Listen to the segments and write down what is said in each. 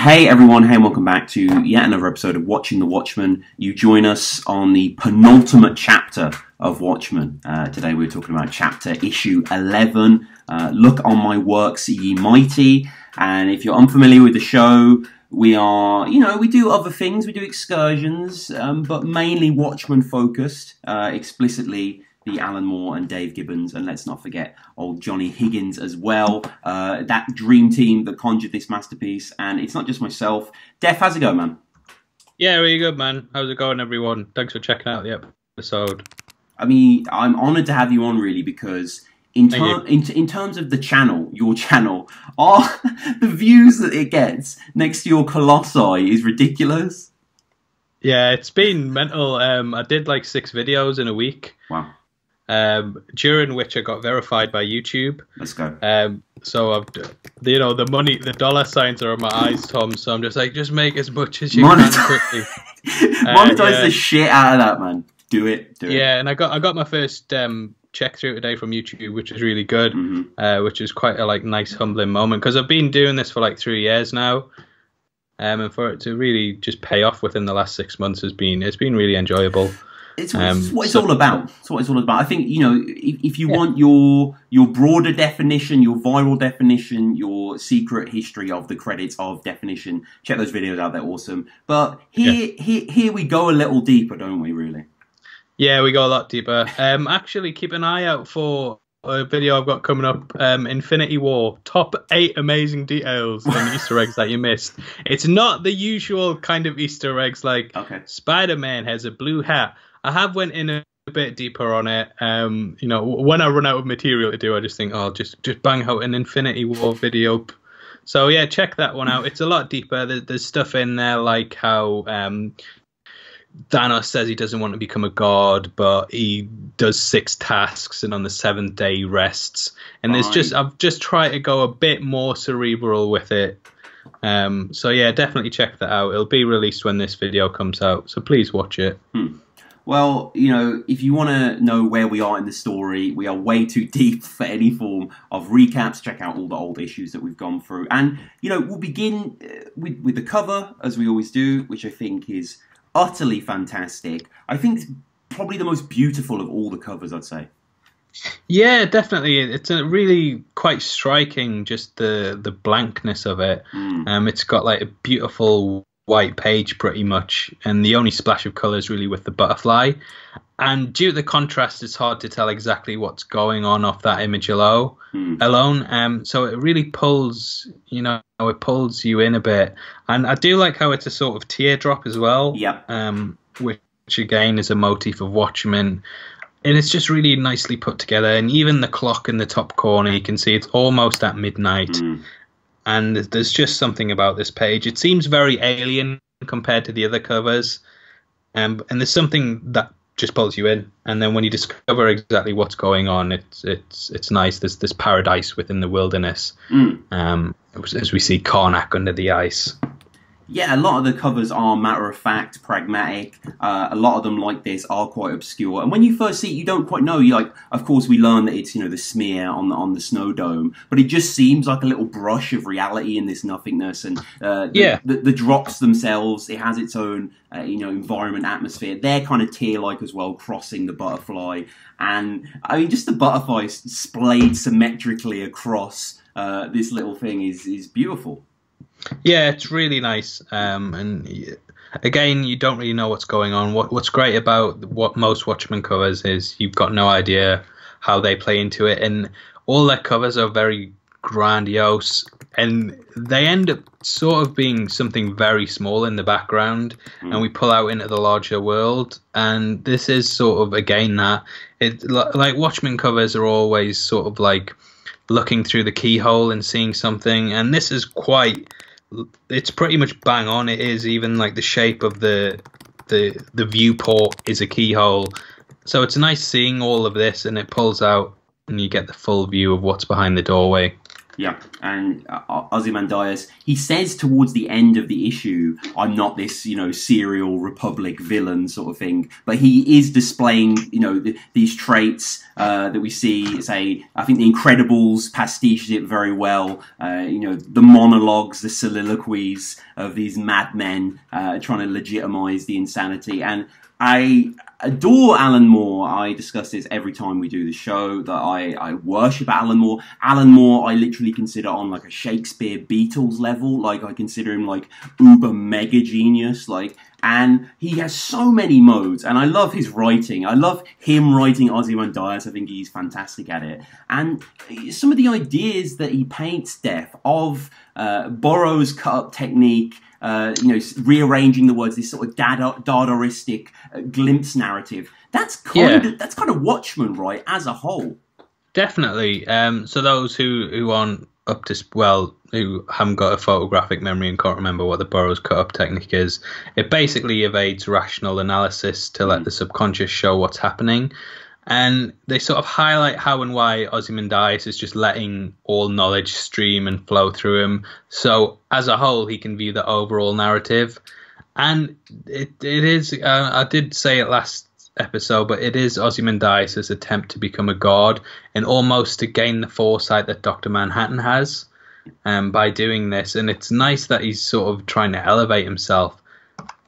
Hey everyone, hey and welcome back to yet another episode of Watching the Watchmen. You join us on the penultimate chapter of Watchmen. Today we're talking about chapter issue 11, Look on My Works, Ye Mighty. And if you're unfamiliar with the show, we are, we do other things, we do excursions, but mainly Watchmen focused, explicitly the Alan Moore and Dave Gibbons, and let's not forget old Johnny Higgins as well. That dream team that conjured this masterpiece, and it's not just myself. Def, how's it going, man? Yeah, really good, man. How's it going, everyone? Thanks for checking out the episode. I mean, I'm honoured to have you on, really, because in terms of the channel, your channel, the views that it gets next to your Colossi is ridiculous. Yeah, it's been mental. I did like 6 videos in a week. Wow. During which I got verified by YouTube. Let's go. So I've, the dollar signs are on my eyes, Tom. So I'm just like, just make as much as you can quickly. Monetize the shit out of that, man. Do it. Yeah, and I got my first check through today from YouTube, which is really good. Which is quite a nice humbling moment because I've been doing this for 3 years now. And for it to really just pay off within the last 6 months it's been really enjoyable. It's what it's all about. It's what it's all about. I think, if you want your broader definition, your viral definition, your secret history of the credits of Deffinition, check those videos out. They're awesome. But here we go a little deeper, don't we, really? Yeah, we go a lot deeper. Actually, keep an eye out for a video I've got coming up, Infinity War, top 8 amazing details and Easter eggs that you missed. It's not the usual kind of Easter eggs Spider-Man has a blue hat. I have went in a bit deeper on it. When I run out of material to do, I just think, just bang out an Infinity War video. So yeah, check that one out. It's a lot deeper. There's stuff in there like how Thanos says he doesn't want to become a god, but he does 6 tasks and on the 7th day he rests. And I've just tried to go a bit more cerebral with it. So yeah, definitely check that out. It'll be released when this video comes out, so please watch it. Well, if you want to know where we are in the story, we are way too deep for any form of recaps. Check out all the old issues that we've gone through. And, we'll begin with the cover, as we always do, which I think is utterly fantastic. I think it's probably the most beautiful of all the covers, I'd say. Yeah, definitely. It's a really quite striking, just the blankness of it. It's got a beautiful white page pretty much, and the only splash of colour is really with the butterfly. And due to the contrast, it's hard to tell exactly what's going on off that image alone. So it really pulls, it pulls you in a bit. And I do like how it's a sort of teardrop as well. Which again is a motif of Watchmen. And it's just really nicely put together. And even the clock in the top corner, you can see it's almost at midnight. And there's just something about this page. It seems very alien compared to the other covers. And there's something that just pulls you in. And then when you discover exactly what's going on, it's nice. There's this paradise within the wilderness. As we see Karnak under the ice. Yeah, a lot of the covers are matter-of-fact, pragmatic. A lot of them, like this, are quite obscure. And when you first see it, you don't quite know. Of course, we learn that it's, the smear on the snow dome. But it just seems like a little brush of reality in this nothingness. And the drops themselves, it has its own, environment, atmosphere. They're kind of tear-like as well, crossing the butterfly. And, I mean, just the butterfly splayed symmetrically across this little thing is beautiful. Yeah, it's really nice. And again, you don't really know what's going on. What's great about what most Watchmen covers is you've got no idea how they play into it. And all their covers are very grandiose. And they end up sort of being something very small in the background. And we pull out into the larger world. And this is sort of, again, that. Watchmen covers are always sort of looking through the keyhole and seeing something. And this is it's pretty much bang on. It is even the shape of the viewport is a keyhole. So it's nice seeing all of this, and it pulls out and you get the full view of what's behind the doorway. Yeah, and Ozymandias, he says towards the end of the issue, I'm not this, serial Republic villain sort of thing, but he is displaying, these traits that we see, say, I think the Incredibles pastiches it very well, the monologues, the soliloquies of these madmen trying to legitimize the insanity, and I adore Alan Moore. I discuss this every time we do the show, that I worship Alan Moore. Alan Moore I literally consider on like a Shakespeare Beatles level. Like I consider him like uber mega genius. And he has so many modes, and I love his writing. I love him writing Ozymandias. I think he's fantastic at it. And some of the ideas that he paints, Def, of Burroughs' cut-up technique, rearranging the words, this sort of Dadaistic glimpse narrative. That's kind of Watchmen, right, as a whole. Definitely. So those who aren't up to who haven't got a photographic memory and can't remember what the Burroughs cut-up technique is, it basically evades rational analysis to let the subconscious show what's happening. And they sort of highlight how and why Ozymandias is just letting all knowledge stream and flow through him. So as a whole, he can view the overall narrative. And it is, I did say it last episode, but it is Ozymandias' attempt to become a god and almost to gain the foresight that Dr. Manhattan has by doing this. And it's nice that he's sort of trying to elevate himself.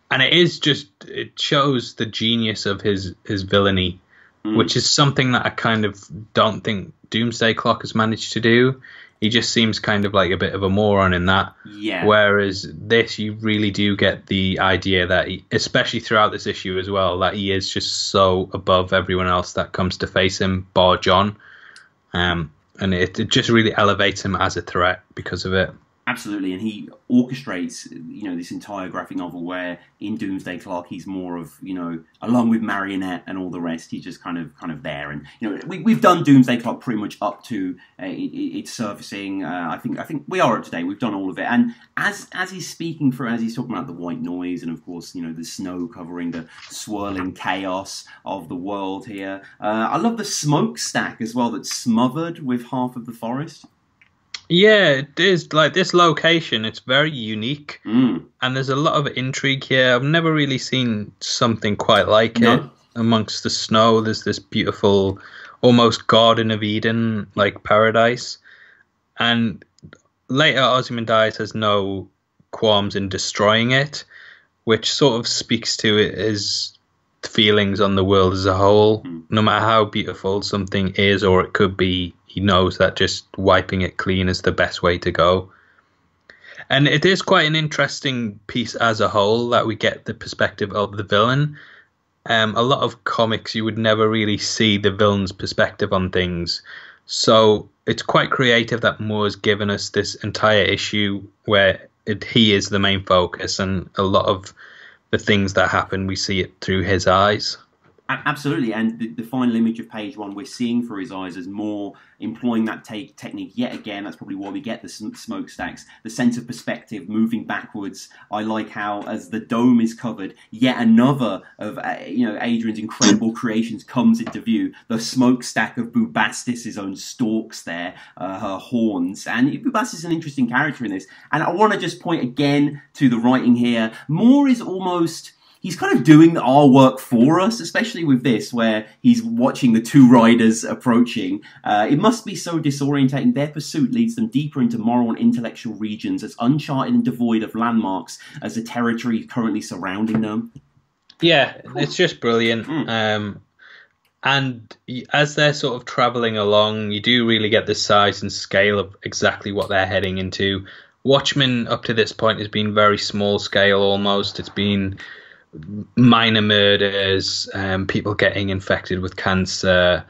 And it shows the genius of his villainy, which is something that I kind of don't think Doomsday Clock has managed to do. He just seems kind of like a bit of a moron in that. Yeah. Whereas this, you really do get the idea that he, especially throughout this issue as well, that he is just so above everyone else that comes to face him, bar John. And it just really elevates him as a threat because of it. Absolutely, and he orchestrates, this entire graphic novel where in Doomsday Clock he's more of, along with Marionette and all the rest, he's just kind of there. And we've done Doomsday Clock pretty much up to its surfacing. I think we are up to date. We've done all of it, and as he's speaking as he's talking about the white noise and of course the snow covering the swirling chaos of the world here. I love the smokestack as well that's smothered with half of the forest. Yeah, it is. Like, this location, it's very unique, and there's a lot of intrigue here. I've never really seen something quite like it. Amongst the snow, there's this beautiful, almost Garden of Eden, like paradise. And later, Ozymandias has no qualms in destroying it, which sort of speaks to his feelings on the world as a whole. No matter how beautiful something is or it could be, he knows that just wiping it clean is the best way to go. And it is quite an interesting piece as a whole that we get the perspective of the villain. A lot of comics, you would never really see the villain's perspective on things. So it's quite creative that Moore's given us this entire issue where he is the main focus, and a lot of the things that happen, we see it through his eyes. Absolutely, and the final image of page one, we're seeing through his eyes as Moore employing that technique yet again. That's probably why we get the smokestacks, the sense of perspective, moving backwards. I like how, as the dome is covered, yet another of Adrian's incredible creations comes into view. The smokestack of Bubastis' own stalks there, her horns, and Bubastis is an interesting character in this. And I want to just point again to the writing here. Moore is almost... he's kind of doing our work for us, especially with this, where he's watching the two riders approaching. It must be so disorientating. Their pursuit leads them deeper into moral and intellectual regions as uncharted and devoid of landmarks as the territory currently surrounding them. Yeah, it's just brilliant. And as they're sort of travelling along, you do really get the size and scale of exactly what they're heading into. Watchmen, up to this point, has been very small scale almost. It's been minor murders, people getting infected with cancer,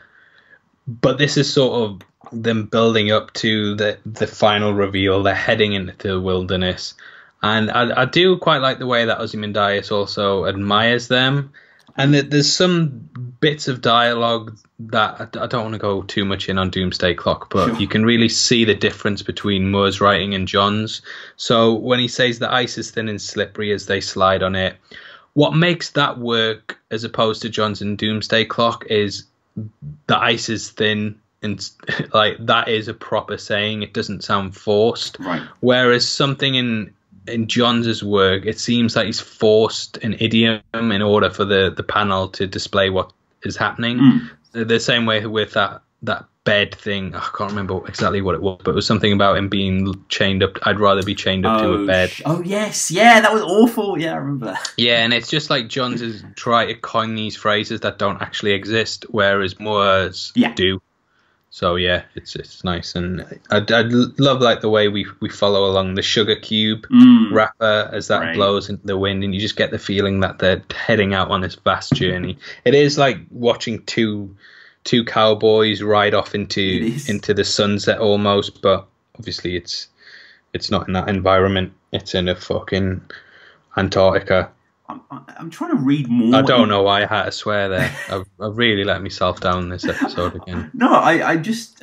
but this is sort of them building up to the final reveal. They're heading into the wilderness, and I do quite like the way that Ozymandias also admires them, and there's some bits of dialogue that I don't want to go too much in on Doomsday Clock, but sure, you can really see the difference between Moore's writing and John's. So when he says the ice is thin and slippery as they slide on it, what makes that work as opposed to John's and Doomsday Clock is the ice is thin and like that is a proper saying. It doesn't sound forced. Right. Whereas something in Johns' work, it seems like he's forced an idiom in order for the panel to display what is happening. The same way with that bed thing. I can't remember exactly what it was, but it was something about him being chained up. I'd rather be chained up to a bed. Oh yes, yeah, that was awful. Yeah, I remember that. Yeah, and it's just like Johns is trying to coin these phrases that don't actually exist, whereas Moore's do. So yeah, it's nice, and I love like the way we follow along the sugar cube wrapper as that blows into the wind, and you just get the feeling that they're heading out on this vast journey. It is like watching two cowboys ride off into the sunset almost, but obviously it's not in that environment. It's in a fucking Antarctica. I'm trying to read more. I don't know why I had to swear there. I've really let myself down this episode again. No, I'm just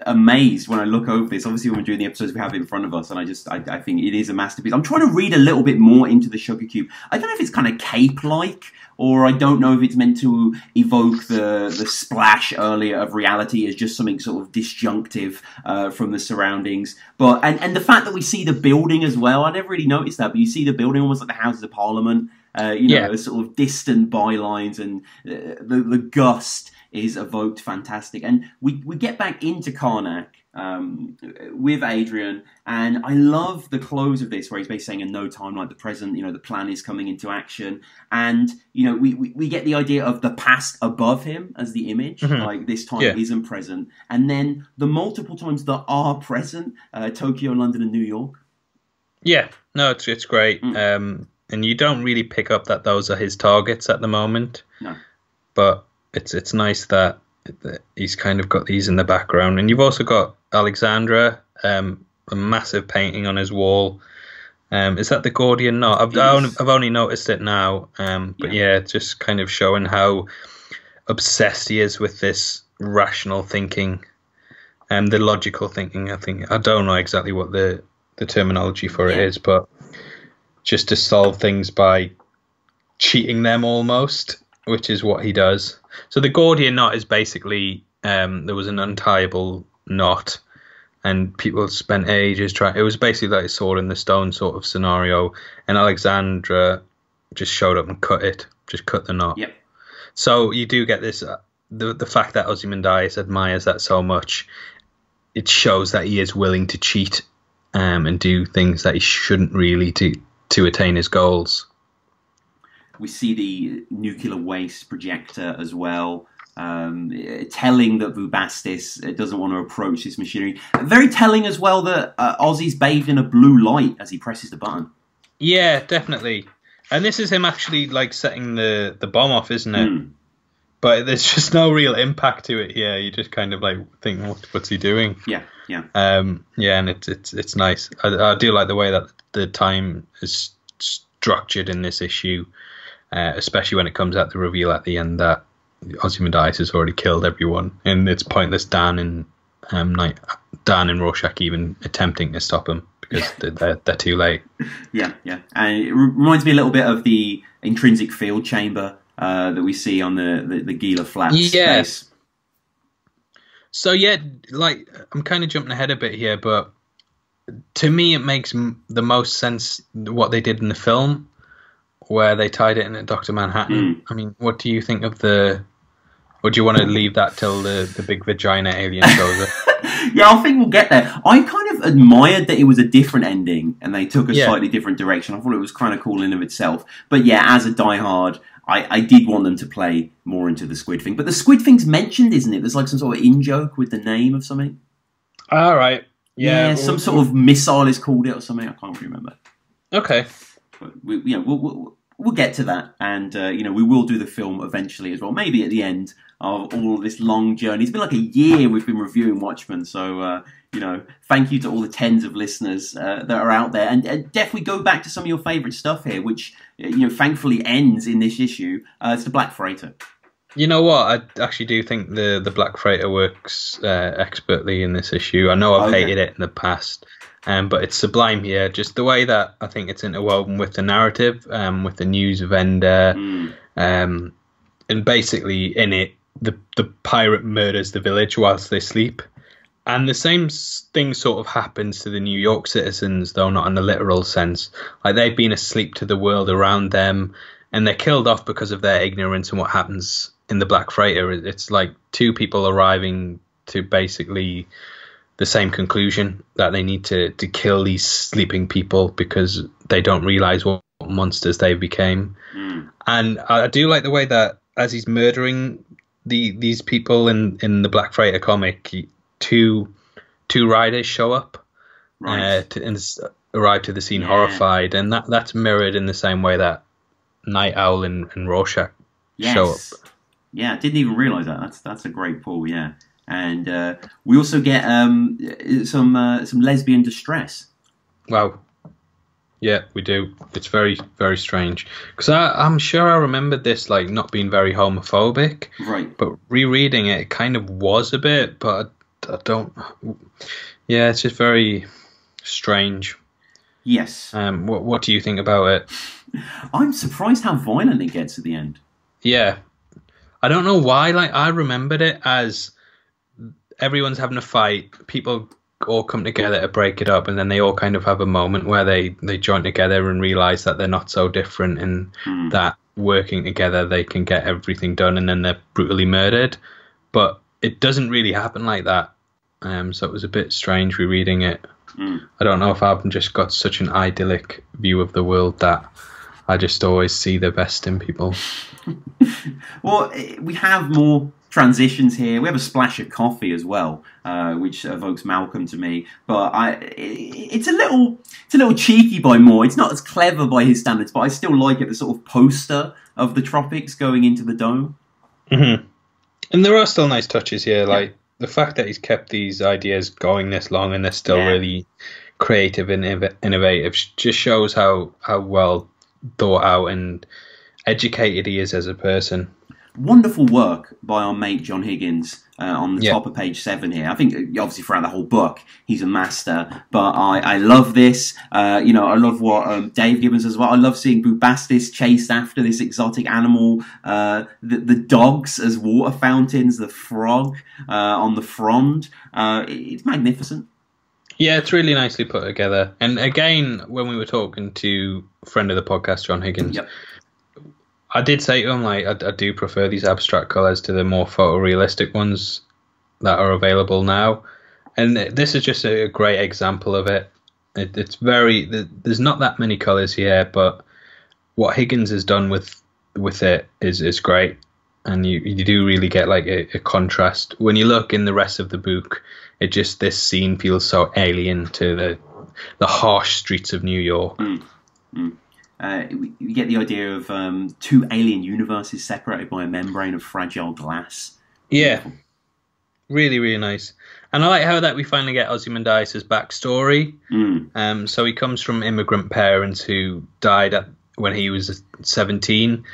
amazed when I look over this. Obviously, when we're doing the episodes, we have it in front of us, and I think it is a masterpiece. I'm trying to read a little bit more into the sugar cube. I don't know if it's kind of cape-like, or I don't know if it's meant to evoke the splash earlier of reality as just something sort of disjunctive from the surroundings. But and the fact that we see the building as well, I never really noticed that, but you see the building almost like the Houses of Parliament, the sort of distant bylines, and the gust is evoked fantastic. And we get back into Karnak with Adrian, and I love the close of this where he's basically saying in no time like the present, the plan is coming into action, and we get the idea of the past above him as the image, like this time isn't present, and then the multiple times that are present, Tokyo, London and New York. Yeah, no, it's great. And you don't really pick up that those are his targets at the moment. No. But it's nice that he's kind of got these in the background. And you've also got Alexandra, a massive painting on his wall. Is that the Gordian knot? I've only noticed it now. But it's just kind of showing how obsessed he is with this rational thinking and the logical thinking. I don't know exactly what the terminology for it is, but just to solve things by cheating them almost, which is what he does. So the Gordian knot is basically there was an untieable knot, and people spent ages trying. It was basically like a sword in the stone sort of scenario, and Alexandra just showed up and cut the knot. Yep. So you do get this. The fact that Ozymandias admires that so much, it shows that he is willing to cheat and do things that he shouldn't really to attain his goals. We see the nuclear waste projector as well, telling that Bubastis doesn't want to approach this machinery. Very telling as well that Ozzy's bathed in a blue light as he presses the button. Yeah, definitely. And this is him actually like setting the bomb off, isn't it? But there's just no real impact to it here. You just kind of like think, what's he doing? Yeah. And it's nice. I do like the way that the time is structured in this issue, especially when it comes out the reveal at the end that Ozymandias has already killed everyone, and it's pointless Dan and Rorschach even attempting to stop him because they're too late. Yeah, and it reminds me a little bit of the intrinsic field chamber that we see on the Gila Flats base. So like I'm kind of jumping ahead a bit here, but to me it makes the most sense what they did in the film, where they tied it in at Dr. Manhattan. I mean, what do you think of or do you want to leave that till the big vagina alien shows up? Yeah, I think we'll get there. I kind of admired that it was a different ending and they took a slightly different direction. I thought it was kind of cool in of itself. But yeah, as a diehard, I did want them to play more into the squid thing. But the squid thing's mentioned, isn't it? There's like some sort of in-joke with the name of something. All right. Yeah, some sort of missile is called it or something. I can't remember. Okay. But we'll get to that. And, we will do the film eventually as well. Maybe at the end of all of this long journey. It's been like a year we've been reviewing Watchmen. So, thank you to all the tens of listeners that are out there. And definitely go back to some of your favourite stuff here, which, thankfully ends in this issue. It's the Black Freighter. You know what? I actually do think the Black Freighter works expertly in this issue. I know I've hated it in the past, but it's sublime here. Just the way that I think it's interwoven with the narrative, with the news vendor, and basically in it, the pirate murders the village whilst they sleep. And the same thing sort of happens to the New York citizens, though not in a literal sense. Like, they've been asleep to the world around them, and they're killed off because of their ignorance and what happens in the Black Freighter. It's like two people arriving to basically the same conclusion, that they need to kill these sleeping people because they don't realize what monsters they became. And I do like the way that as he's murdering these people in the Black Freighter comic, two riders show up, right, and arrive to the scene horrified, and that's mirrored in the same way that Night Owl and Rorschach show up. Yeah, I didn't even realise that. That's a great pull. Yeah, and we also get some lesbian distress. Wow. Yeah, we do. It's very, very strange. Because I'm sure I remembered this like not being very homophobic. Right. But rereading it kind of was a bit, but I don't... Yeah, it's just very strange. Yes. What do you think about it? I'm surprised how violent it gets at the end. Yeah. I don't know why. Like, I remembered it as everyone's having a fight, people all come together to break it up, and then they all kind of have a moment where they join together and realize that they're not so different, and that working together they can get everything done, and then they're brutally murdered. But it doesn't really happen like that. So it was a bit strange rereading it. I don't know if I've just got such an idyllic view of the world that I just always see the best in people. Well, we have more transitions here. We have a splash of coffee as well, which evokes Malcolm to me. But it's a little cheeky by Moore. It's not as clever by his standards, but I still like it. The sort of poster of the tropics going into the dome. Mm-hmm. And there are still nice touches here, like the fact that he's kept these ideas going this long and they're still really creative and innovative. Just shows how well thought out and educated he is as a person. Wonderful work by our mate John Higgins on the top of page 7 here. I think obviously throughout the whole book he's a master, but I love this. I love what Dave Gibbon says as well. I love seeing Bubastis chased after this exotic animal, the dogs as water fountains, the frog on the frond. It's magnificent. Yeah, it's really nicely put together. And again, when we were talking to a friend of the podcast, John Higgins, I did say to him, like, I do prefer these abstract colours to the more photorealistic ones that are available now. And this is just a great example of it. It's very... There's not that many colours here, but what Higgins has done with it is great. And you do really get, like, a contrast. When you look in the rest of the book, this scene feels so alien to the harsh streets of New York. You get the idea of two alien universes separated by a membrane of fragile glass. Yeah, really, really nice. And I like how that we finally get Ozymandias' backstory. So he comes from immigrant parents who died when he was 17.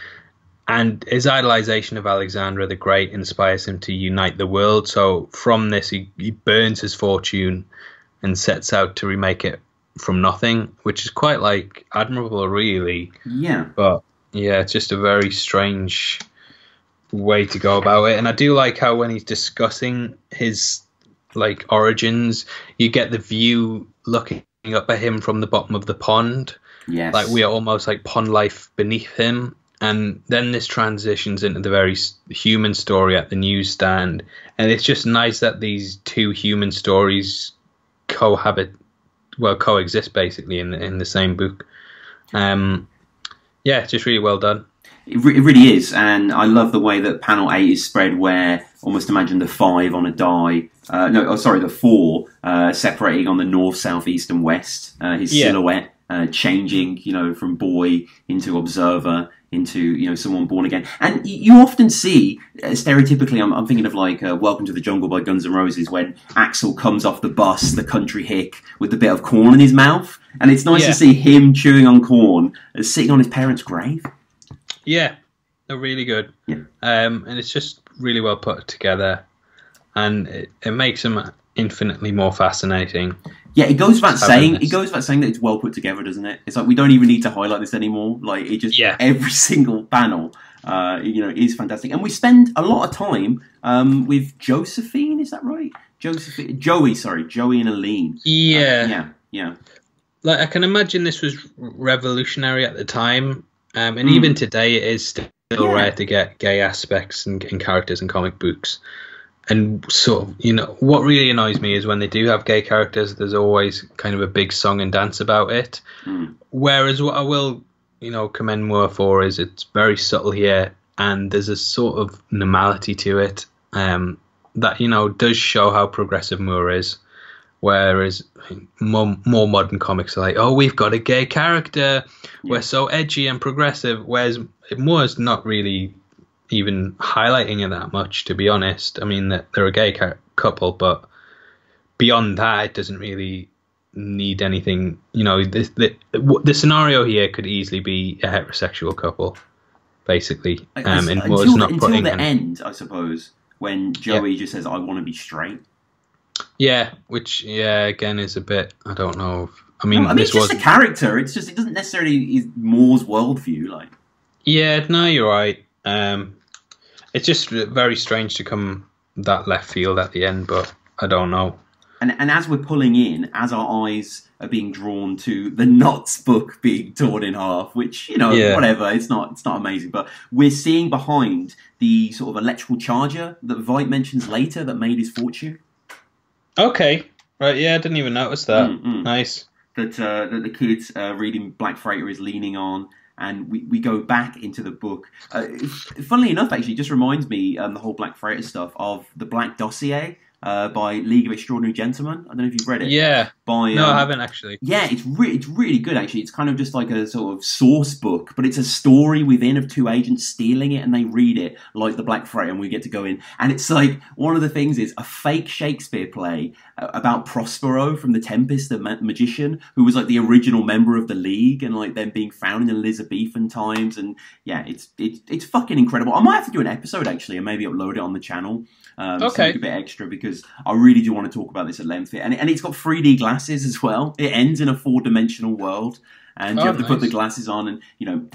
And his idolization of Alexander the Great inspires him to unite the world. So from this, he burns his fortune and sets out to remake it from nothing, which is quite like admirable, really. Yeah. But yeah, it's just a very strange way to go about it. And I do like how when he's discussing his like origins, you get the view looking up at him from the bottom of the pond. Yes. Like we are almost like pond life beneath him. And then this transitions into the very human story at the newsstand. And it's just nice that these two human stories coexist basically in the same book. It's just really well done. It really is, and I love the way that panel 8 is spread, where almost imagine the 5 on a die. The 4 separating on the north, south, east, and west. His silhouette changing, from boy into observer into someone born again. And you often see stereotypically, I'm thinking of like Welcome to the Jungle by Guns N' Roses, when Axl comes off the bus, the country hick, with a bit of corn in his mouth, and it's nice to see him chewing on corn sitting on his parents' grave. Yeah, they're really good. Yeah. And it's just really well put together, and it makes them infinitely more fascinating. Yeah, it goes without saying that it's well put together, doesn't it? It's like we don't even need to highlight this anymore. Like it just every single panel is fantastic. And we spend a lot of time with Josephine, is that right? Joey and Aline. Yeah. Like, I can imagine this was revolutionary at the time, and even today it is still rare to get gay aspects in characters in comic books. And sort of, what really annoys me is when they do have gay characters, there's always kind of a big song and dance about it. Whereas what I will, commend Moore for is it's very subtle here, and there's a sort of normality to it that, does show how progressive Moore is. Whereas more modern comics are like, oh, we've got a gay character, we're so edgy and progressive, whereas Moore's not really even highlighting it that much, to be honest. I mean, they're a gay couple, but beyond that, it doesn't really need anything. The scenario here could easily be a heterosexual couple, basically. And Moore's not putting until the end, I suppose, when Joey just says, I want to be straight. Yeah, which, again, is a bit, I don't know. It's just a character. It doesn't necessarily is Moore's worldview, like. Yeah, no, you're right. It's just very strange to come that left field at the end, but I don't know. And as we're pulling in, as our eyes are being drawn to the Knots book being torn in half, which, whatever, it's not amazing, but we're seeing behind the sort of electrical charger that Veidt mentions later that made his fortune. Okay, right, I didn't even notice that. Nice. That the kids reading Black Freighter is leaning on. And we go back into the book. Funnily enough, actually, it just reminds me, the whole Black Freighter stuff, of the Black Dossier by League of Extraordinary Gentlemen. I don't know if you've read it. Yeah. No, I haven't, actually. Yeah, it's really good, actually. It's kind of just like a sort of source book, but it's a story within of two agents stealing it, and they read it like the Black Freighter, and we get to go in. And it's like, one of the things is a fake Shakespeare play about Prospero from The Tempest, the magician, who was like the original member of the League, and like them being found in Elizabethan times. And yeah, it's fucking incredible. I might have to do an episode, actually, and maybe upload it on the channel. Okay. A bit extra, because I really do want to talk about this at length. And it's got 3D glasses as well. It ends in a 4-dimensional world, and you have to put the glasses on, and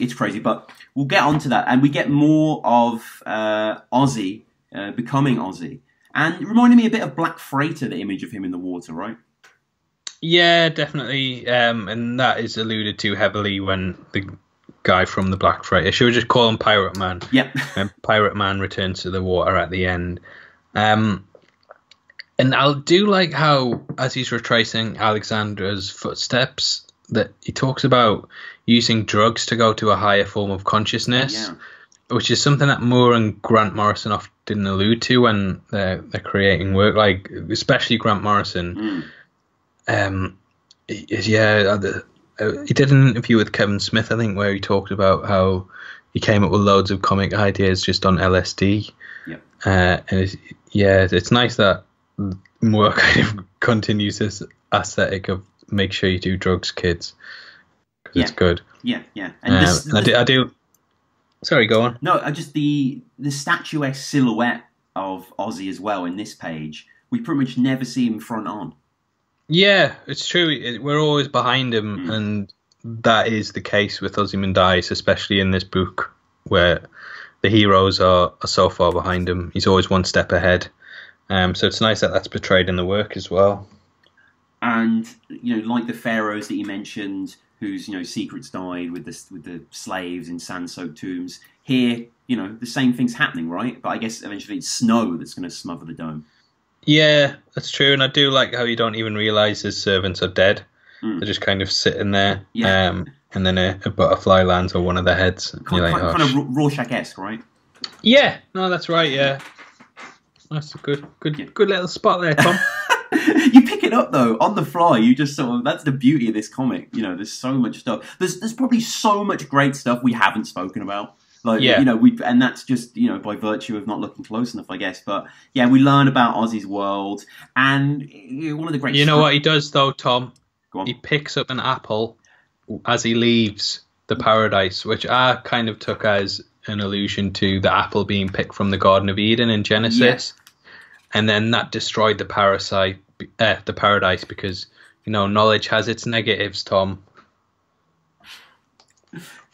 it's crazy. But we'll get onto that, and we get more of Ozzy becoming Ozzy, and it reminded me a bit of Black Freighter, the image of him in the water, right? Yeah, definitely, and that is alluded to heavily when the guy from the Black Freighter, should we just call him Pirate Man? Yeah. And Pirate Man returns to the water at the end. And I'll do like how, as he's retracing Alexandra's footsteps, that he talks about using drugs to go to a higher form of consciousness, which is something that Moore and Grant Morrison often allude to when they're creating work, like especially Grant Morrison. He did an interview with Kevin Smith, I think, where he talked about how he came up with loads of comic ideas just on LSD. And it's nice that Moore kind of continues this aesthetic of make sure you do drugs, kids, because it's good. And I do. Sorry, go on. No, just the statuesque silhouette of Ozzy as well in this page. We pretty much never see him front on. Yeah, it's true. We're always behind him, and that is the case with Ozymandias, especially in this book, where the heroes are so far behind him. He's always one step ahead. So it's nice that that's portrayed in the work as well. And like the pharaohs that you mentioned, whose secrets died with the slaves in sand-soaked tombs. Here, the same thing's happening, right? But I guess eventually it's snow that's going to smother the dome. Yeah, that's true, and I do like how you don't even realise his servants are dead. They're just kind of sitting there, and then a butterfly lands on one of their heads. Kind of Rorschach-esque, right? Yeah, no, that's right, yeah. That's a good little spot there, Tom. You pick it up, though, on the fly. You just sort of, that's the beauty of this comic. There's so much stuff. There's probably so much great stuff we haven't spoken about. And that's just, by virtue of not looking close enough, I guess. But yeah, we learn about Ozzy's world, and one of the great. What he does though, Tom? Go on. He picks up an apple as he leaves the paradise, which I kind of took as an allusion to the apple being picked from the Garden of Eden in Genesis, and then that destroyed the paradise because knowledge has its negatives, Tom.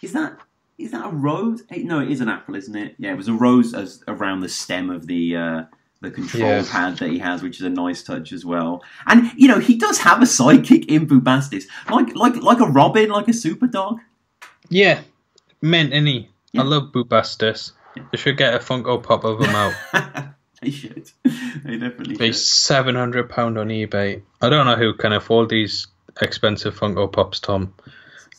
Is that is that a rose? No, it is an apple, isn't it? Yeah, it was a rose around the stem of the control pad that he has, which is a nice touch as well. And you know, he does have a sidekick in Bubastis, like a Robin, like a super dog. Yeah, mint, isn't he? Yeah. I love Bubastis. Yeah. They should get a Funko Pop of him out. They should. They definitely should. He's £700 on eBay. I don't know who can afford these expensive Funko Pops, Tom.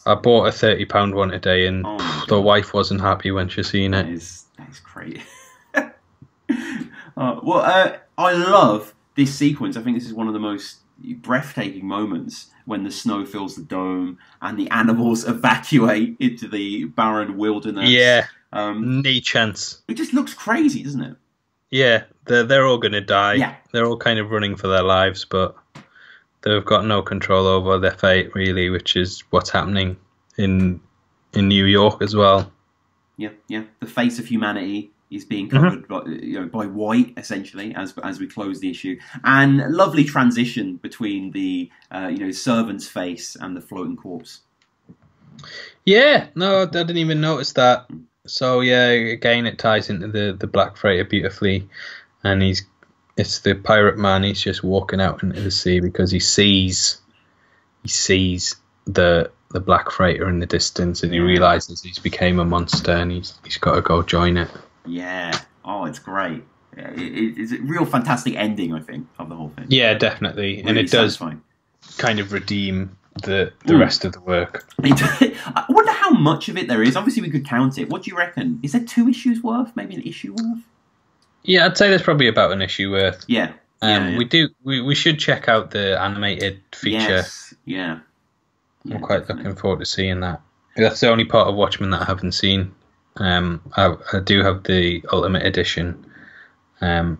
I bought a £30 one today, and the wife wasn't happy when she seen it. That is great. I love this sequence. I think this is one of the most breathtaking moments when the snow fills the dome and the animals evacuate into the barren wilderness. Yeah, no chance. It just looks crazy, doesn't it? Yeah, they're all going to die. Yeah. They're all kind of running for their lives, but they've got no control over their fate, really, which is what's happening in New York as well. Yeah. The face of humanity is being covered by white, essentially, as we close the issue. And lovely transition between the servant's face and the floating corpse. Yeah, no, I didn't even notice that. So yeah, again, it ties into the Black Freighter beautifully, and it's the pirate man. He's just walking out into the sea because he sees the Black Freighter in the distance, and he realizes he's became a monster, and he's got to go join it. Yeah. Oh, it's great. Yeah, it's a real fantastic ending, I think, of the whole thing. Yeah, definitely, really, and it satisfying. Does kind of redeem the rest of the work. I wonder how much of it there is. Obviously, we could count it. What do you reckon? Is there 2 issues worth? Maybe an issue worth? Yeah, I'd say there's probably about an issue worth. Yeah. We should check out the animated feature. Yes. Yeah. I'm quite looking forward to seeing that. That's the only part of Watchmen that I haven't seen. I do have the Ultimate Edition,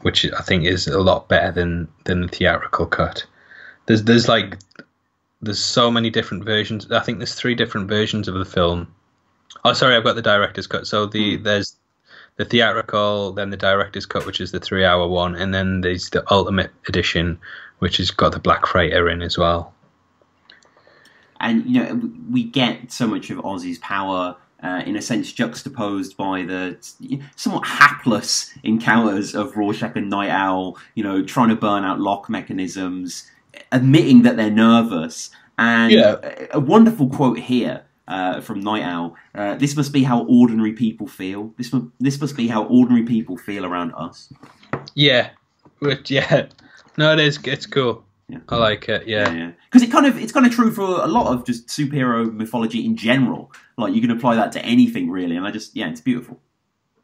which I think is a lot better than the theatrical cut. There's so many different versions. I think there's 3 different versions of the film. Oh, sorry, I've got the director's cut. So there's the theatrical, then the director's cut, which is the 3-hour one, and then there's the Ultimate Edition, which has got the Black Freighter in as well. And we get so much of Ozzy's power, in a sense, juxtaposed by the somewhat hapless encounters of Rorschach and Night Owl. Trying to burn out lock mechanisms, admitting that they're nervous, and a wonderful quote here from Night Owl. This must be how ordinary people feel. This must be how ordinary people feel around us. Yeah, no, it is. It's cool. Yeah. I like it. Yeah. Because it's kind of true for a lot of just superhero mythology in general. Like, you can apply that to anything really, and it's beautiful.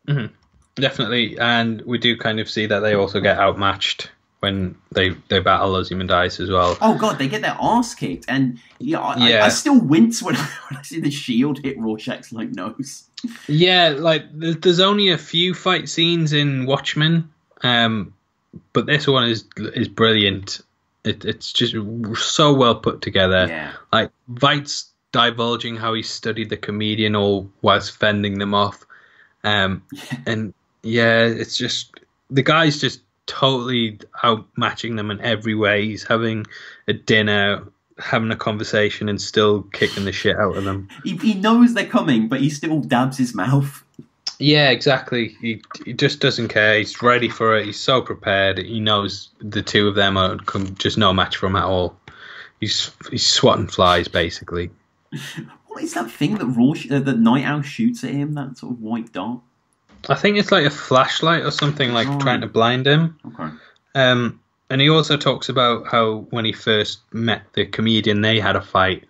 Mm-hmm. Definitely, and we do kind of see that they also get outmatched when they battle Ozymandias as well. Oh god, they get their arse kicked, and I still wince when I see the shield hit Rorschach's nose. Yeah, there's only a few fight scenes in Watchmen, but this one is brilliant. It's just so well put together. Yeah. Like Veidt's divulging how he studied the comedian all whilst fending them off, and it's just the guy's just totally outmatching them in every way. He's having a dinner, having a conversation, and still kicking the shit out of them. He knows they're coming, but he still dabs his mouth. Yeah, exactly. He just doesn't care. He's ready for it. He's so prepared. He knows the two of them are just no match for him at all. He's swatting flies, basically. What is that thing that Night Owl shoots at him? That sort of white dot? I think it's like a flashlight or something, trying to blind him. Okay. And he also talks about how when he first met the comedian, they had a fight,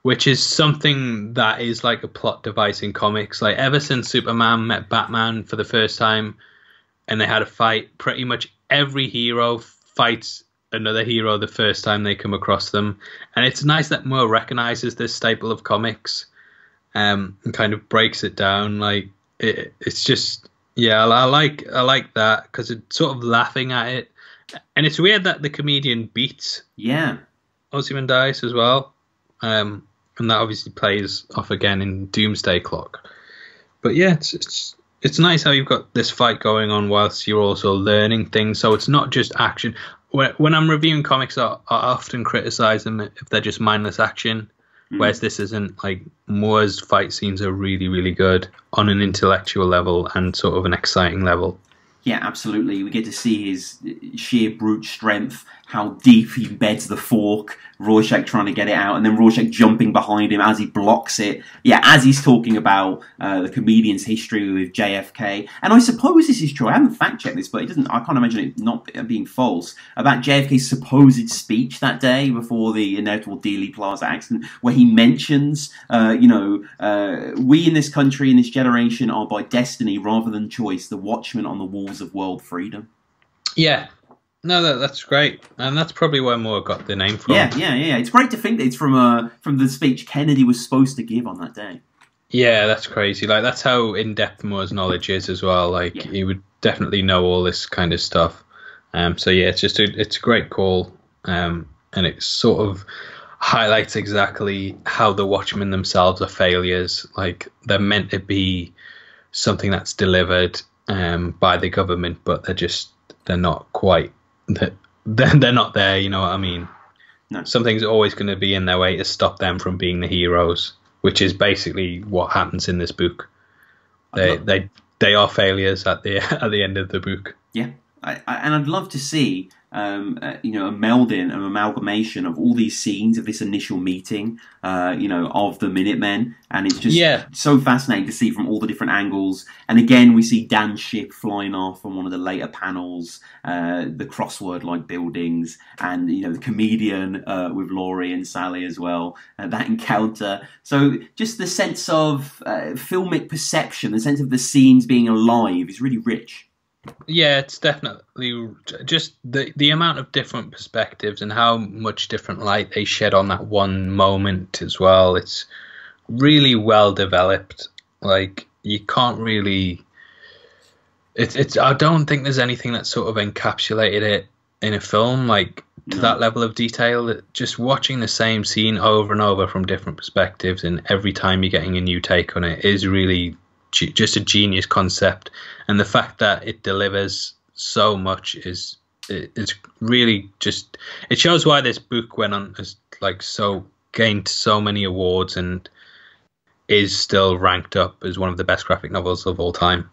which is something that is like a plot device in comics. Like, ever since Superman met Batman for the first time and they had a fight, pretty much every hero fights another hero the first time they come across them. And it's nice that Moore recognizes this staple of comics and kind of breaks it down. Like, it's just, I like that because it's sort of laughing at it. And it's weird that the comedian beats Ozymandias as well. And that obviously plays off again in Doomsday Clock. But yeah, it's nice how you've got this fight going on whilst you're also learning things. So it's not just action. When I'm reviewing comics, I often criticize them if they're just mindless action. Whereas this isn't. Like, Moore's fight scenes are really, really good on an intellectual level and sort of an exciting level. Yeah, absolutely. We get to see his sheer brute strength, how deep he embeds the fork, Rorschach trying to get it out, and then Rorschach jumping behind him as he blocks it. Yeah, as he's talking about the comedian's history with JFK. And I suppose this is true. I haven't fact-checked this, but I can't imagine it not being false, about JFK's supposed speech that day before the inevitable Dealey Plaza accident, where he mentions, we in this country, in this generation, are by destiny rather than choice, the watchmen on the walls of world freedom. Yeah. No, that's great, and that's probably where Moore got the name from. Yeah. It's great to think that it's from the speech Kennedy was supposed to give on that day. Yeah, that's crazy. Like, that's how in-depth Moore's knowledge is as well. Like, he would definitely know all this kind of stuff. So yeah, it's a great call, and it sort of highlights exactly how the Watchmen themselves are failures. Like, they're meant to be something that's delivered by the government, but they're not quite. They're not there, you know what I mean? No. Something's always going to be in their way to stop them from being the heroes, which is basically what happens in this book. They are failures at the end of the book. Yeah, and I'd love to see a melding, an amalgamation of all these scenes of this initial meeting, of the Minutemen, and it's just so fascinating to see from all the different angles. And again, we see Dan's ship flying off on one of the later panels, the crossword-like buildings, and the comedian with Laurie and Sally as well. That encounter. So just the sense of filmic perception, the sense of the scenes being alive, is really rich. Yeah, it's definitely just the amount of different perspectives and how much different light they shed on that one moment as well. It's really well developed. Like, you can't really. It's. I don't think there's anything that sort of encapsulated it in a film like to that level of detail. Just watching the same scene over and over from different perspectives, and every time you're getting a new take on it, is really just a genius concept. And the fact that it delivers so much is really just, it shows why this book went on as gained so many awards and is still ranked up as one of the best graphic novels of all time.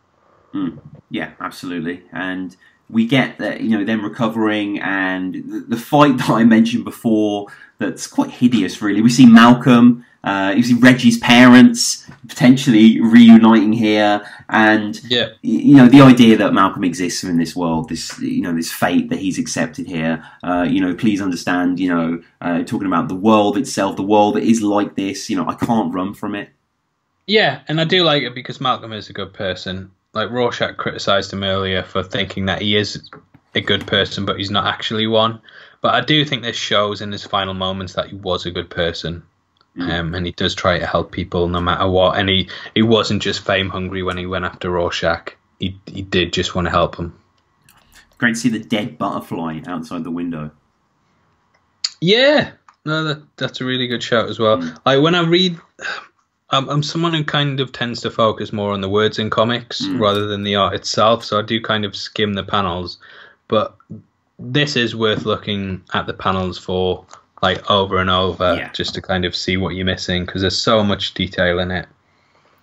Yeah, absolutely. And we get that, them recovering, and the fight that I mentioned before, that's quite hideous, really. We see Malcolm, you see Reggie's parents potentially reuniting here, and the idea that Malcolm exists in this world, this fate that he's accepted here. Please understand. Talking about the world itself, the world that is like this. I can't run from it. Yeah, and I do like it because Malcolm is a good person. Like, Rorschach criticised him earlier for thinking that he is a good person, but he's not actually one. But I do think this shows in his final moments that he was a good person. And he does try to help people no matter what. And he wasn't just fame hungry when he went after Rorschach. He did just want to help him. Great to see the dead butterfly outside the window. Yeah. No, that's a really good shout as well. Like, when I read... I'm someone who kind of tends to focus more on the words in comics rather than the art itself, so I do kind of skim the panels. But this is worth looking at the panels for, like, over and over, just to kind of see what you're missing, because there's so much detail in it.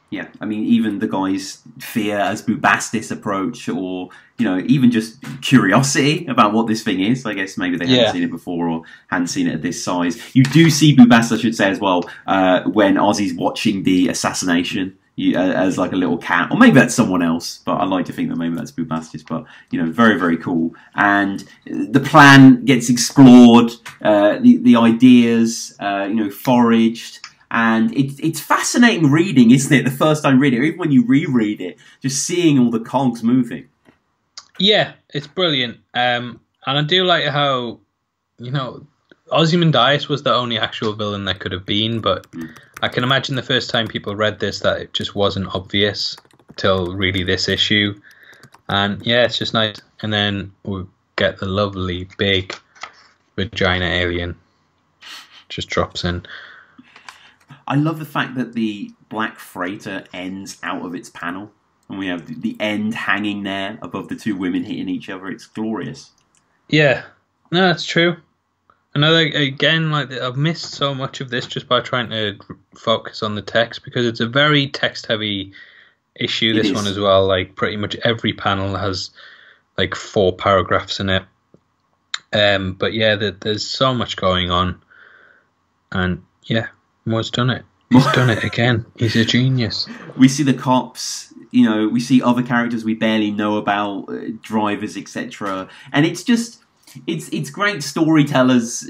Yeah, I mean, even the guy's fear as Bubastis approach, or, even just curiosity about what this thing is. I guess maybe they hadn't seen it before or hadn't seen it at this size. You do see Bubastis, I should say, as well, when Ozzy's watching the assassination as like a little cat. Or maybe that's someone else, but I like to think that maybe that's Bubastis. But, very, very cool. And the plan gets explored, the ideas, foraged. And it's fascinating reading, isn't it? The first time reading it, even when you reread it, just seeing all the cogs moving. Yeah, it's brilliant. And I do like how, Ozymandias was the only actual villain there could have been, but I can imagine the first time people read this that it just wasn't obvious till really this issue. And yeah, it's just nice. And then we get the lovely big vagina alien just drops in. I love the fact that the black freighter ends out of its panel, and we have the end hanging there above the two women hitting each other. It's glorious. Yeah, no, that's true. And again, like I've missed so much of this just by trying to focus on the text, because it's a very text-heavy issue. This one as well. Like pretty much every panel has like 4 paragraphs in it. But yeah, there's so much going on, and yeah, Moore's done it. He's done it again. He's a genius. We see the cops. You know, we see other characters we barely know about, drivers, etc. And it's just. It's great storytellers,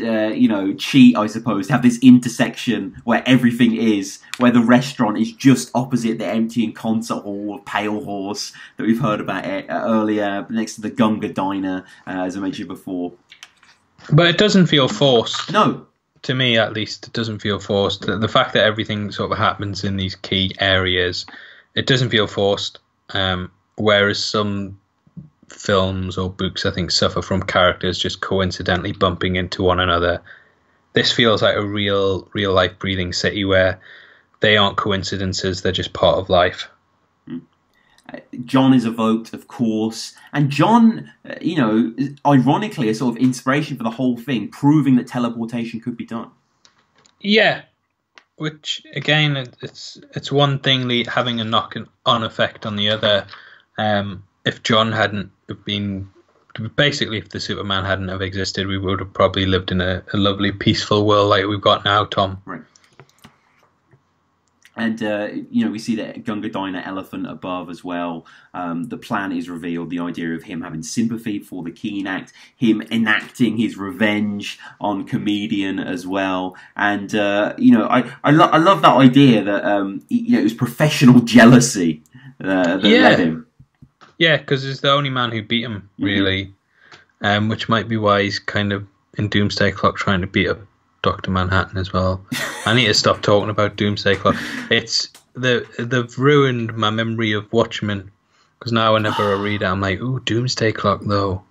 cheat, I suppose, to have this intersection where everything is, where the restaurant is just opposite the emptying concert hall of Pale Horse that we've heard about earlier, next to the Gunga Diner, as I mentioned before. But it doesn't feel forced. No. To me, at least, it doesn't feel forced. The fact that everything sort of happens in these key areas, it doesn't feel forced, whereas some films or books I think suffer from characters just coincidentally bumping into one another. This feels like a real life breathing city where they aren't coincidences, they're just part of life. John is evoked, of course, and John, ironically a sort of inspiration for the whole thing, proving that teleportation could be done. Yeah, which again, it's one thing having a knock-on effect on the other. If John hadn't been, basically, if the Superman hadn't have existed, we would have probably lived in a lovely, peaceful world like we've got now, Tom. Right. And, we see that Gunga Diner elephant above as well. The plan is revealed, the idea of him having sympathy for the Keene Act, him enacting his revenge on Comedian as well. And, I love that idea that, it was professional jealousy that led him. Yeah, because he's the only man who beat him, really, which might be why he's kind of in Doomsday Clock trying to beat up Dr. Manhattan as well. I need to stop talking about Doomsday Clock. They've ruined my memory of Watchmen, because now whenever I read it, I'm like, ooh, Doomsday Clock, though.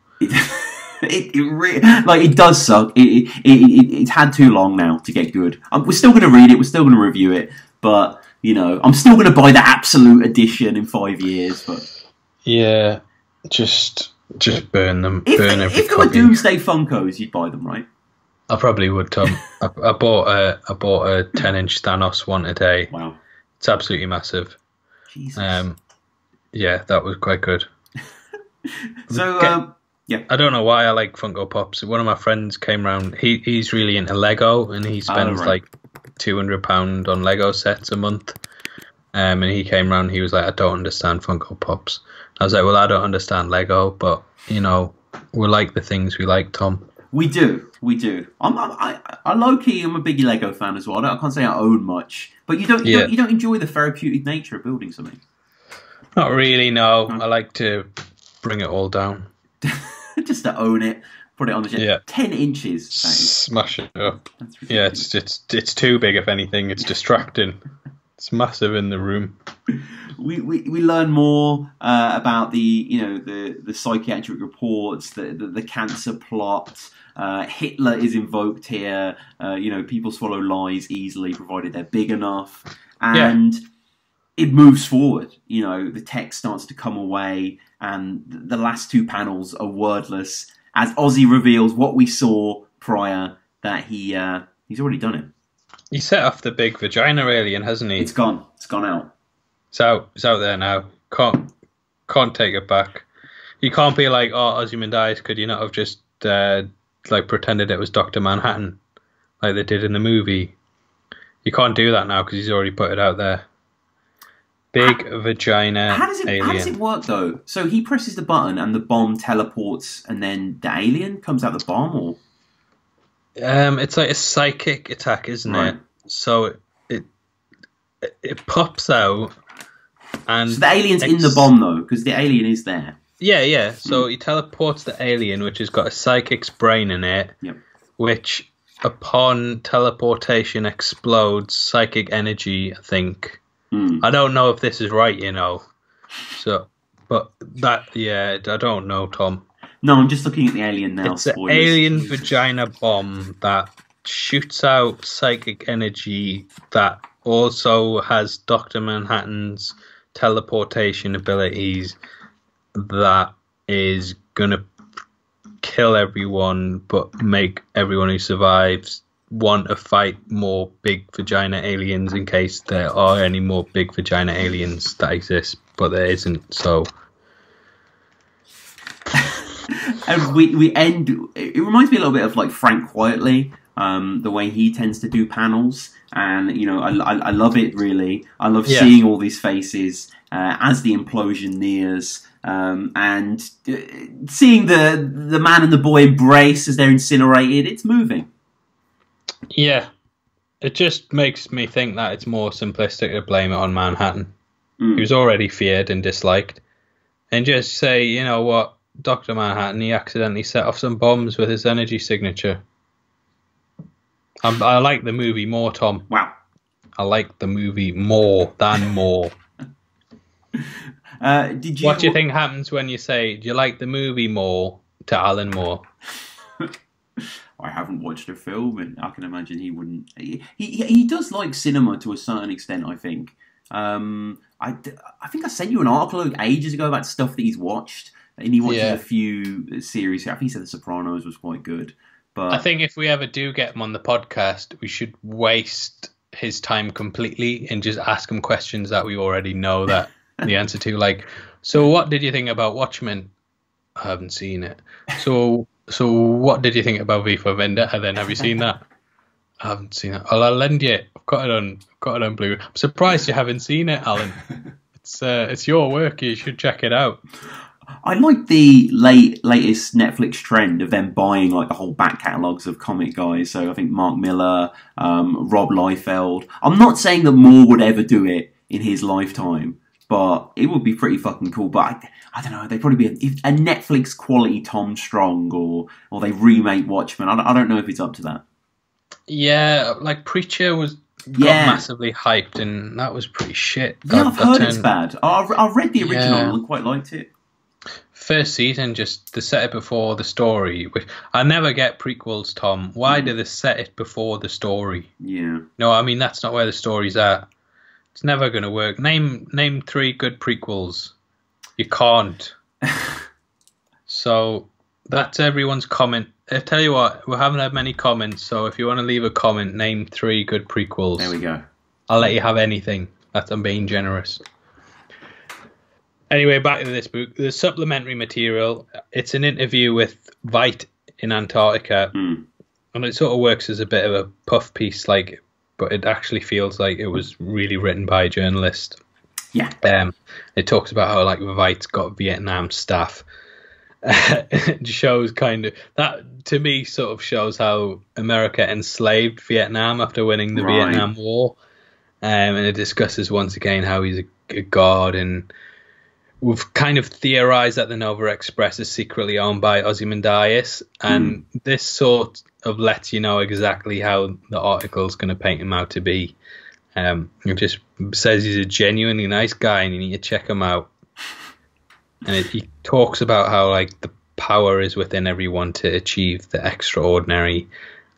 It does suck. It's had too long now to get good. We're still going to read it, we're still going to review it, but, I'm still going to buy the Absolute Edition in 5 years, but... Yeah, just burn them. If burn every if there were Doomsday Funkos, you'd buy them, right? I probably would, Tom. I bought a 10-inch Thanos one today. Wow, it's absolutely massive. Jesus. Yeah, that was quite good. So, yeah, I don't know why I like Funko Pops. One of my friends came round. He's really into Lego, and he spends like £200 on Lego sets a month. And he came round. He was like, "I don't understand Funko Pops." I was like, "Well, I don't understand Lego, but we like the things we like, Tom." We do. I low key, I'm a big Lego fan as well. I can't say I own much, but you don't enjoy the therapeutic nature of building something. Not really. No, I like to bring it all down. Just to own it, put it on the shelf. Yeah. 10 inches. Smash it up. Yeah, it's too big. If anything, it's distracting. It's massive in the room. We learn more about the psychiatric reports, the cancer plot. Hitler is invoked here. People swallow lies easily, provided they're big enough, and it moves forward. The text starts to come away, and the last 2 panels are wordless as Ozzy reveals what we saw prior, that he's already done it. He set off the big vagina alien, hasn't he? It's gone. It's gone out. It's out there now. Can't take it back. You can't be like, oh, Ozymandias, could you not have just pretended it was Dr. Manhattan like they did in the movie? You can't do that now because he's already put it out there. Big vagina alien. How does it work though? So he presses the button and the bomb teleports, and then the alien comes out the bomb, or? It's like a psychic attack, isn't it? So it pops out, and so the alien's in the bomb though, because the alien is there. Yeah. So he teleports the alien, which has got a psychic's brain in it, which upon teleportation explodes psychic energy, I think. I don't know if this is right, So, but I don't know, Tom. No, I'm just looking at the alien now. It's an alien vagina bomb that shoots out psychic energy that also has Dr. Manhattan's teleportation abilities, that is going to kill everyone, but make everyone who survives want to fight more big vagina aliens in case there are any more big vagina aliens that exist, but there isn't. So, and we end. It reminds me a little bit of like Frank Quietly, the way he tends to do panels, and you know, I love it really. I love seeing all these faces as the implosion nears. And seeing the man and the boy embrace as they're incinerated, it's moving. Yeah, it just makes me think that it's more simplistic to blame it on Manhattan. He was already feared and disliked, and just say, you know what, Dr. Manhattan, he accidentally set off some bombs with his energy signature. I like the movie more, Tom. Wow. I like the movie more than more. What do you think happens when you say, do you like the movie more, to Alan Moore? I haven't watched a film, and I can imagine he wouldn't. He does like cinema to a certain extent, I think. I think I sent you an article ages ago about stuff that he's watched, and he watches a few series. I think he said The Sopranos was quite good. But I think if we ever do get him on the podcast, we should waste his time completely and just ask him questions that we already know that the answer to. Like, so what did you think about Watchmen? I haven't seen it. So what did you think about V for Vendetta then? Have you seen that? I haven't seen it. I'll lend you. I've got it on Blu-ray. I'm surprised you haven't seen it, Alan. It's your work. You should check it out. I like the latest Netflix trend of them buying like the whole back catalogues of comic guys. So I think Mark Millar, Rob Liefeld. I'm not saying that Moore would ever do it in his lifetime, but it would be pretty fucking cool. But I don't know. They'd probably be a Netflix quality Tom Strong, or they remake Watchmen. I don't know if it's up to that. Yeah, like Preacher got massively hyped, and that was pretty shit. Yeah, I've heard it's bad. I've read the original and quite liked it. First season, just they set it before the story. Which I never get prequels, Tom. Why do they set it before the story? Yeah. No, I mean that's not where the story's at. It's never going to work. Name 3 good prequels. You can't. So that's everyone's comment. I tell you what, we haven't had many comments. So if you want to leave a comment, name 3 good prequels. There we go. I'll let you have anything. I'm being generous. Anyway, back to this book. The supplementary material, it's an interview with Veidt in Antarctica. And it sort of works as a bit of a puff piece, but it actually feels like it was really written by a journalist. Yeah. It talks about how Veidt's got Vietnam staff. It shows kind of that, to me, sort of shows how America enslaved Vietnam after winning the Vietnam War. And it discusses once again how he's a god, and we've kind of theorized that the Nova Express is secretly owned by Ozymandias, and this sort of lets you know exactly how the article's going to paint him out to be. It just says he's a genuinely nice guy and you need to check him out. And he talks about how the power is within everyone to achieve the extraordinary,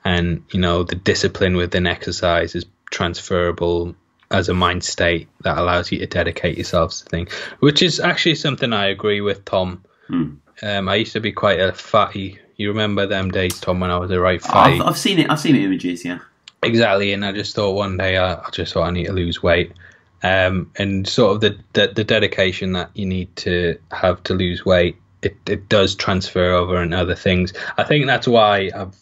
and the discipline within exercise is transferable as a mind state that allows you to dedicate yourselves to things, which is actually something I agree with, Tom. I used to be quite a fatty. You remember them days, Tom, when I was a right fatty? I've seen it. I've seen images, yeah. Exactly, and I just thought one day I just thought I need to lose weight, and sort of the dedication that you need to have to lose weight, it does transfer over in other things. I think that's why I've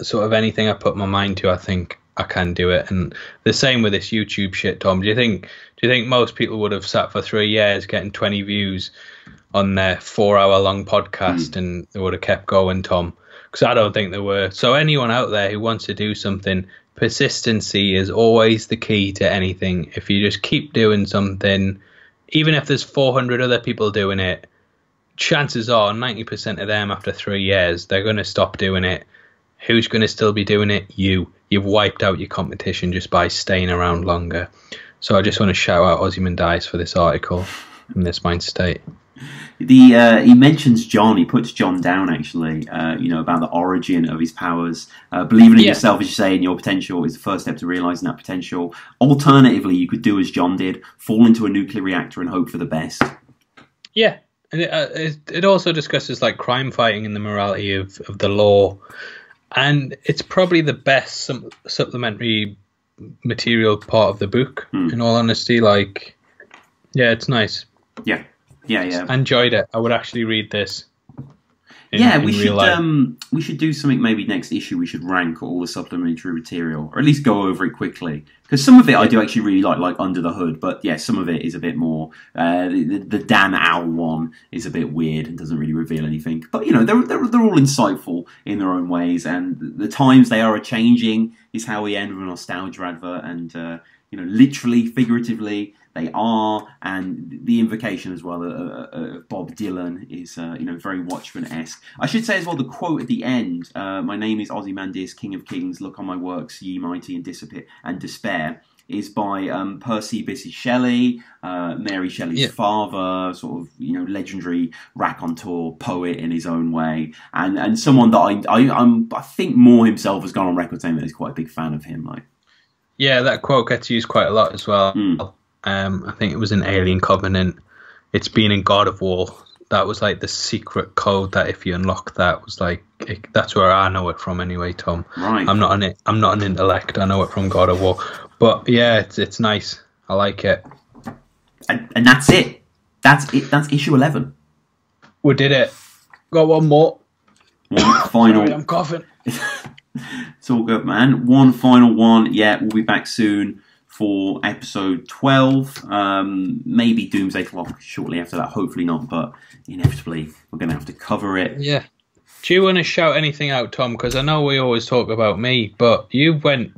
sort of anything I put my mind to, I think I can do it. And the same with this YouTube shit, Tom. Do you think most people would have sat for 3 years getting 20 views on their 4-hour-long podcast and they would have kept going, Tom? Because I don't think they were. So anyone out there who wants to do something, persistency is always the key to anything. If you just keep doing something, even if there's 400 other people doing it, chances are 90% of them after 3 years, they're going to stop doing it. Who's going to still be doing it? You. You've wiped out your competition just by staying around longer. So I just want to shout out Ozymandias for this article in this mind state. He mentions John. He puts John down, actually, about the origin of his powers. Believing in yourself, as you say, in your potential is the first step to realising that potential. Alternatively, you could do as John did, fall into a nuclear reactor and hope for the best. Yeah, And it also discusses like crime fighting and the morality of the law, and it's probably the best supplementary material part of the book. In all honesty, like, yeah, it's nice. Yeah. I enjoyed it. I would actually read this. We should do something maybe next issue. We should rank all the supplementary material, or at least go over it quickly. Because some of it I do actually really like Under the Hood, but yeah, some of it is a bit more. The Dan Owl one is a bit weird and doesn't really reveal anything. But you know, they're all insightful in their own ways, and the times they are changing is how we end with a nostalgia advert, and you know, literally, figuratively. They are, and the invocation as well of Bob Dylan is, you know, very Watchmen-esque. I should say as well, the quote at the end, "My name is Ozymandias, King of Kings, look on my works, ye mighty, and despair," is by Percy Bysshe Shelley, Mary Shelley's father, sort of, you know, legendary raconteur, poet in his own way, and someone that I think Moore himself has gone on record saying that he's quite a big fan of him. Like, yeah, that quote gets used quite a lot as well. I think it was in Alien Covenant. It's been in God of War. That was like the secret code that if you unlock that was like that's where I know it from anyway, Tom. Right. I'm not an intellect. I know it from God of War. But yeah, it's nice. I like it. And that's it. That's it. That's issue 11. We did it. Got one more. One final. Sorry, I'm coughing. It's all good, man. One final one. Yeah, we'll be back soon for episode 12. Maybe Doomsday Clock shortly after that. Hopefully not, but inevitably we're going to have to cover it. Yeah. Do you want to shout anything out, Tom? Because I know we always talk about me, but you went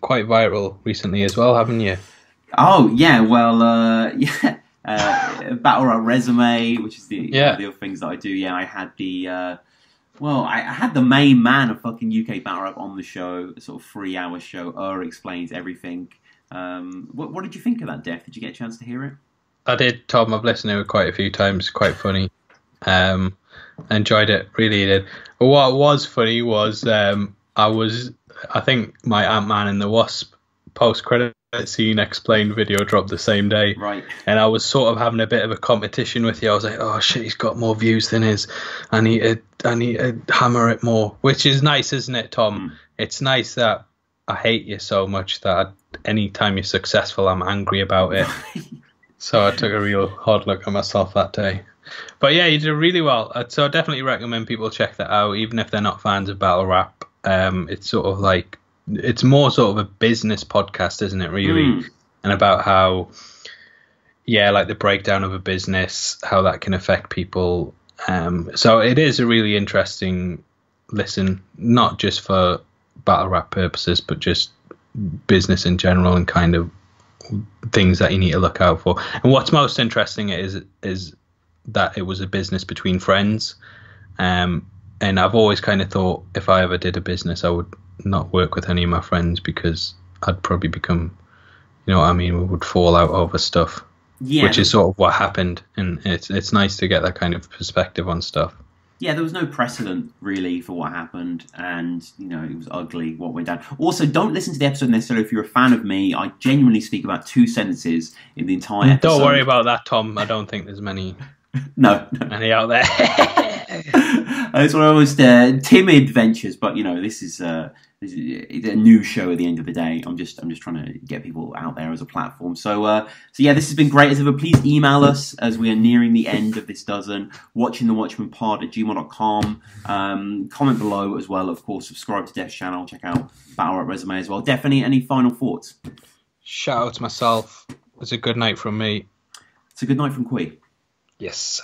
quite viral recently as well, haven't you? Oh, yeah. Well, yeah. Battle Rap Resume, which is the other things that I do. Yeah, I had the... I had the main man of fucking UK Battle Rap on the show, a sort of 3-hour show. Explains everything. What did you think of that, Def? Did you get a chance to hear it? I did, Tom. I've listened to it quite a few times. Quite funny. Enjoyed it. Really did. But what was funny was I think my Ant-Man and the Wasp post-credit scene explained video dropped the same day. Right. And I was sort of having a bit of a competition with you. I was like, oh shit, he's got more views than his. I need to hammer it more. Which is nice, isn't it, Tom? It's nice that I hate you so much that anytime you're successful, I'm angry about it. So I took a real hard look at myself that day. But yeah, you did really well. So I definitely recommend people check that out, even if they're not fans of battle rap. It's sort of like, it's more sort of a business podcast, isn't it, really? And about how, like the breakdown of a business, how that can affect people. So it is a really interesting listen, not just for battle rap purposes, but just business in general and kind of things that you need to look out for. And what's most interesting is that it was a business between friends. And I've always kind of thought if I ever did a business, I would not work with any of my friends because I'd probably become, you know what I mean, we would fall out over stuff, which is sort of what happened. And it's nice to get that kind of perspective on stuff. Yeah, there was no precedent, really, for what happened, and, you know, it was ugly what went down. Also, don't listen to the episode necessarily if you're a fan of me. I genuinely speak about 2 sentences in the entire episode. Don't worry about that, Tom. I don't think there's many any out there. It's one of those timid ventures, but, you know, this is a new show at the end of the day. I'm just trying to get people out there as a platform. So yeah, this has been great as ever. Please email us as we are nearing the end of this dozen. watchingthewatchmanpod@gmail.com. Comment below as well, of course. Subscribe to Def's channel. Check out Battle Rap Resume as well. Def, any final thoughts? Shout out to myself. It's a good night from me. It's a good night from Kwei. Yes.